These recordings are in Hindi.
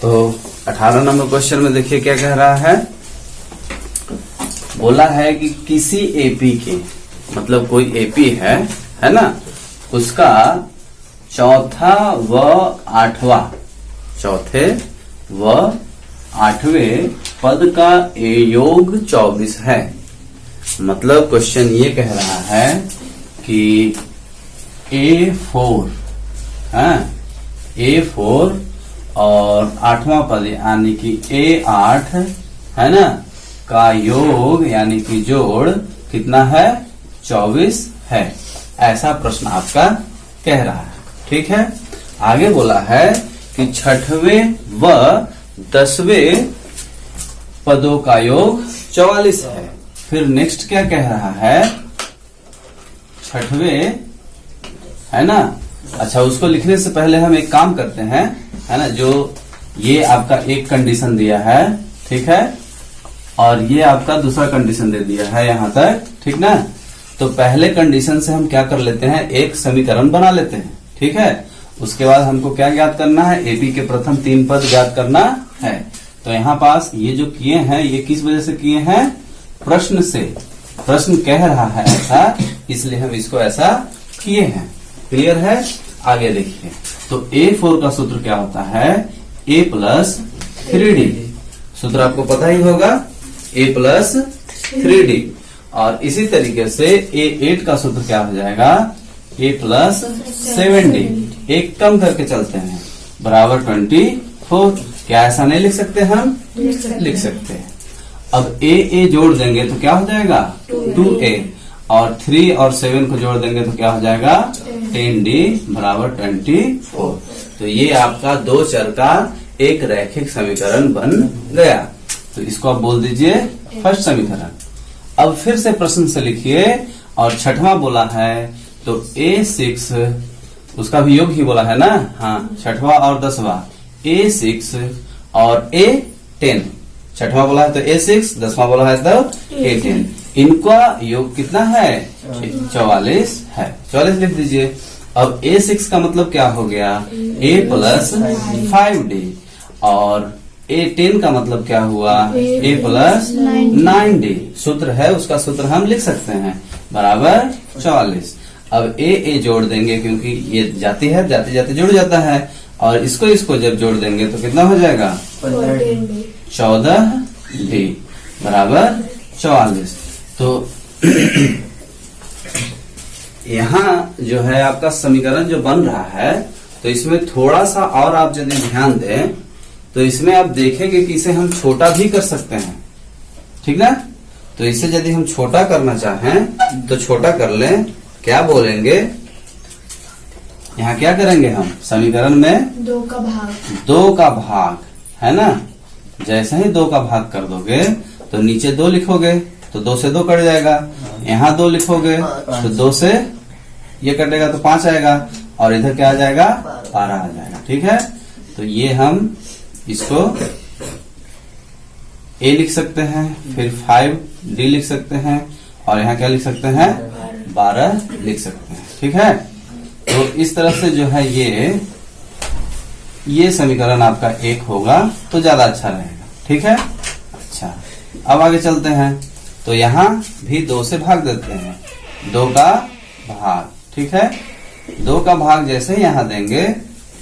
तो 18 नंबर क्वेश्चन में देखिए क्या कह रहा है। बोला है कि किसी एपी के, मतलब कोई एपी है ना, उसका चौथा व आठवें पद का योग 24 है। मतलब क्वेश्चन ये कह रहा है कि A4 और आठवां पद यानी कि A8 है ना का योग यानी कि जोड़ कितना है, 24 है। ऐसा प्रश्न आपका कह रहा है। ठीक है, आगे बोला है कि छठवें व 10वें पदों का योग 44 है। फिर नेक्स्ट क्या कह रहा है, छठवें है ना। अच्छा, उसको लिखने से पहले हम एक काम करते हैं, है ना, जो ये आपका एक कंडीशन दिया है, ठीक है, और ये आपका दूसरा कंडीशन दे दिया है यहां तक, ठीक ना। तो पहले कंडीशन से हम क्या कर लेते हैं, एक समीकरण बना लेते हैं, ठीक है। उसके बाद हमको क्या ज्ञात करना है, एपी के प्रथम 3 पद ज्ञात करना है। तो यहाँ पास ये जो किए हैं, ये किस वजह से किए हैं, प्रश्न से। प्रश्न कह रहा है ऐसा, इसलिए हम इसको ऐसा किए हैं। क्लियर है। आगे देखिए, तो A4 का सूत्र क्या होता है, A+3D। सूत्र आपको पता ही होगा, A+3D। और इसी तरीके से A8 का सूत्र क्या हो जाएगा, A+7D। एक कम करके चलते हैं, बराबर 24। क्या ऐसा नहीं लिख सकते, हम लिख सकते हैं। अब A जोड़ देंगे तो क्या हो जाएगा, 2A, और 3 और 7 को जोड़ देंगे तो क्या हो जाएगा, 10D बराबर 24। तो ये आपका दो चर का एक रैखिक समीकरण बन गया। तो इसको आप बोल दीजिए फर्स्ट समीकरण। अब फिर से प्रश्न से लिखिए, और छठवां बोला है तो A6, उसका भी योग ही बोला है ना, हाँ, छठवां और 10वां, A6 और A10। छठवां बोला है तो A6, 10वां बोला है तो A10। इनका योग कितना है, 44 है। 44 लिख दीजिए। अब A6 का मतलब क्या हो गया, A+5D, और A10 का मतलब क्या हुआ, A+9D। सूत्र है, उसका सूत्र हम लिख सकते हैं, बराबर 44। अब A जोड़ देंगे, क्योंकि ये जाती है, जाते जाते जुड़ जाता है, और इसको जब जोड़ देंगे तो कितना हो जाएगा, 14D बराबर 44। तो यहाँ जो है आपका समीकरण जो बन रहा है, तो इसमें थोड़ा सा और आप यदि ध्यान दें तो इसमें आप देखेंगे कि इसे हम छोटा भी कर सकते हैं, ठीक ना। तो इसे यदि हम छोटा करना चाहें तो छोटा कर लें। क्या बोलेंगे, यहाँ क्या करेंगे हम, समीकरण में 2 का भाग है ना। जैसे ही 2 का भाग कर दोगे तो नीचे 2 लिखोगे तो 2 से 2 कट जाएगा। यहाँ 2 लिखोगे तो 2 से ये कटेगा तो 5 आएगा, और इधर क्या आ जाएगा, 12 आ जाएगा। ठीक है, तो ये हम इसको A लिख सकते हैं, फिर 5D लिख सकते हैं, और यहाँ क्या लिख सकते हैं, 12 लिख सकते हैं। ठीक है, तो इस तरह से जो है ये समीकरण आपका 1 होगा तो ज्यादा अच्छा रहेगा। ठीक है, अच्छा, अब आगे चलते हैं। तो यहाँ भी 2 से भाग देते हैं, 2 का भाग। ठीक है, 2 का भाग जैसे यहाँ देंगे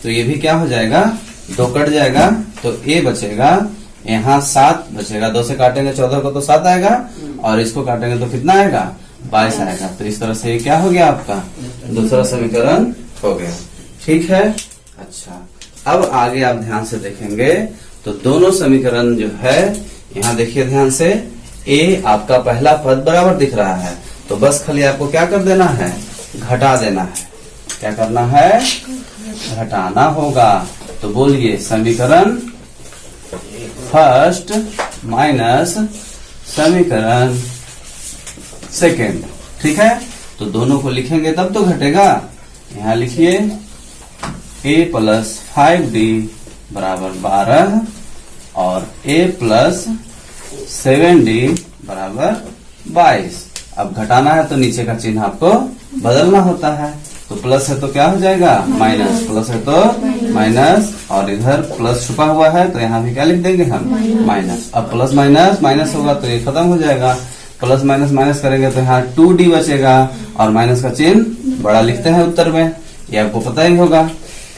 तो ये भी क्या हो जाएगा, 2 कट जाएगा तो A बचेगा, यहाँ 7 बचेगा। 2 से काटेंगे 14 को तो 7 आएगा, और इसको काटेंगे तो कितना आएगा, 22 आएगा। तो इस तरह से ये क्या हो गया, आपका दूसरा समीकरण हो गया। ठीक है, अच्छा, अब आगे आप ध्यान से देखेंगे तो दोनों समीकरण जो है, यहाँ देखिए ध्यान से, A आपका पहला पद बराबर दिख रहा है, तो बस खाली आपको क्या कर देना है, घटा देना है। क्या करना है, घटाना होगा। तो बोलिए, समीकरण फर्स्ट माइनस समीकरण सेकेंड। ठीक है, तो दोनों को लिखेंगे तब तो घटेगा। यहाँ लिखिए A+5D बराबर 12 और A+7D बराबर 22। अब घटाना है तो नीचे का चिन्ह आपको बदलना होता है। तो प्लस है तो क्या हो जाएगा माइनस, प्लस है तो माइनस, और इधर प्लस छुपा हुआ है तो यहाँ भी क्या लिख देंगे हम माइनस। अब प्लस माइनस माइनस होगा तो ये खत्म हो जाएगा, प्लस माइनस माइनस करेंगे तो यहाँ 2d बचेगा, और माइनस का चिन्ह बड़ा लिखते हैं उत्तर में, ये आपको पता ही होगा।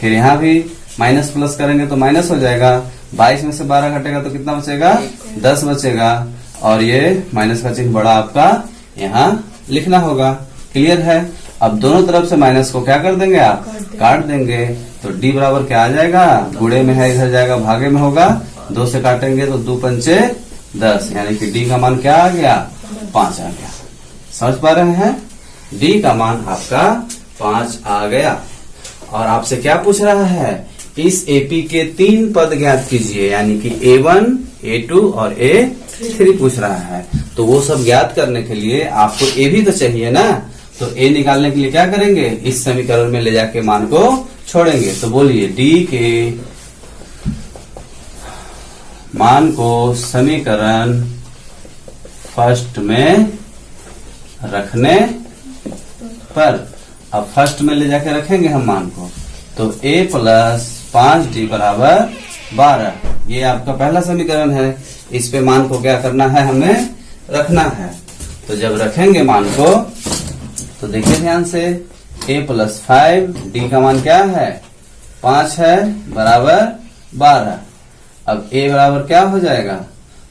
फिर यहाँ भी माइनस प्लस करेंगे तो माइनस हो जाएगा, 22 में से 12 घटेगा तो कितना बचेगा 10 बचेगा, और ये माइनस का चिन्ह बड़ा आपका यहाँ लिखना होगा। क्लियर है। अब दोनों तरफ से माइनस को क्या कर देंगे आप काट देंगे, तो d बराबर क्या आ जाएगा, गुणे में है इधर जाएगा भागे में होगा, 2 से काटेंगे तो 2 पंचे 10, यानी कि d का मान क्या आ गया 5 आ गया। समझ पा रहे हैं, d का मान आपका 5 आ गया। और आपसे क्या पूछ रहा है, इस AP के 3 पद ज्ञात कीजिए, यानी कि A1, A2 और A3 पूछ रहा है। तो वो सब ज्ञात करने के लिए आपको A भी तो चाहिए ना, तो A निकालने के लिए क्या करेंगे, इस समीकरण में ले जाके मान को छोड़ेंगे। तो बोलिए D के मान को समीकरण फर्स्ट में रखने पर, अब फर्स्ट में ले जाके रखेंगे हम मान को, तो A प्लस 5D बराबर 12, ये आपका पहला समीकरण है। इस पे मान को क्या करना है, हमें रखना है। तो जब रखेंगे मान को तो देखिए ध्यान से, A प्लस 5D का मान क्या है 5 है बराबर 12। अब A बराबर क्या हो जाएगा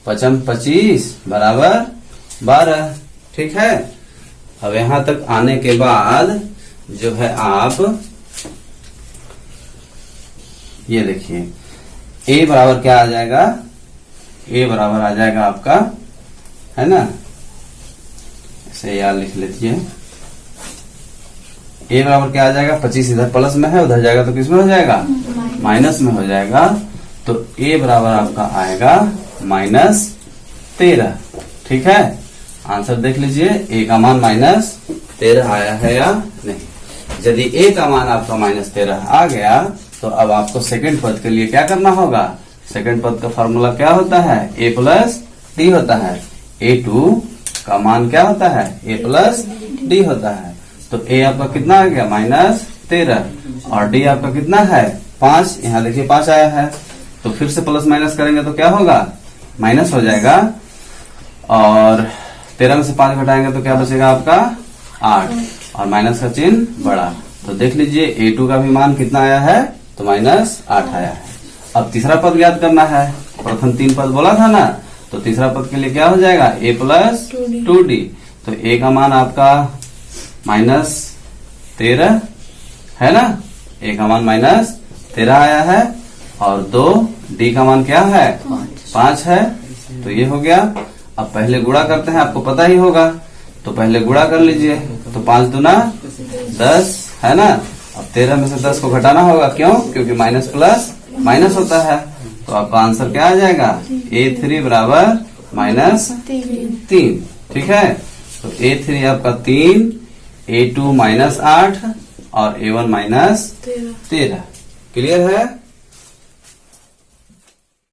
5 25 बराबर 12। ठीक है। अब यहां तक आने के बाद जो है आप ये देखिए, A बराबर क्या आ जाएगा, A बराबर आ जाएगा आपका, है ना, ऐसे यार लिख लीजिए, A बराबर क्या आ जाएगा 25, इधर प्लस में है उधर जाएगा तो किस में हो जाएगा माइनस में हो जाएगा। तो A बराबर आपका आएगा -13। ठीक है, आंसर देख लीजिए, A का मान -13 आया है या नहीं। यदि A का मान आपका -13 आ गया तो अब आपको सेकंड पद के लिए क्या करना होगा, सेकंड पद का फॉर्मूला क्या होता है, A प्लस D होता है। A2 का मान क्या होता है, A प्लस D होता है। तो A आपका कितना आ गया -13, और D आपका कितना है 5, यहाँ देखिए 5 आया है। तो फिर से प्लस माइनस करेंगे तो क्या होगा माइनस हो जाएगा, और 13 में से 5 घटाएंगे तो क्या बचेगा आपका 8, और माइनस का चिन्ह बड़ा। तो देख लीजिए A2 का भी मान कितना आया है, तो -8 आया है। अब तीसरा पद ज्ञात करना है, प्रथम 3 पद बोला था ना, तो तीसरा पद के लिए क्या हो जाएगा A प्लस 2D। तो A का मान आपका -13 है ना, A का मान -13 आया है, और 2D का मान क्या है 5 है। तो ये हो गया। अब पहले गुणा करते हैं, आपको पता ही होगा, तो पहले गुणा कर लीजिए। तो 5 दूना 10 है ना। अब 13 में से 10 को घटाना होगा, क्यों, क्योंकि माइनस प्लस माइनस होता है। तो आपका आंसर क्या आ जाएगा, A3 बराबर -3। ठीक है, तो A3 आपका 3, A2 -8 और A1 -13। क्लियर है।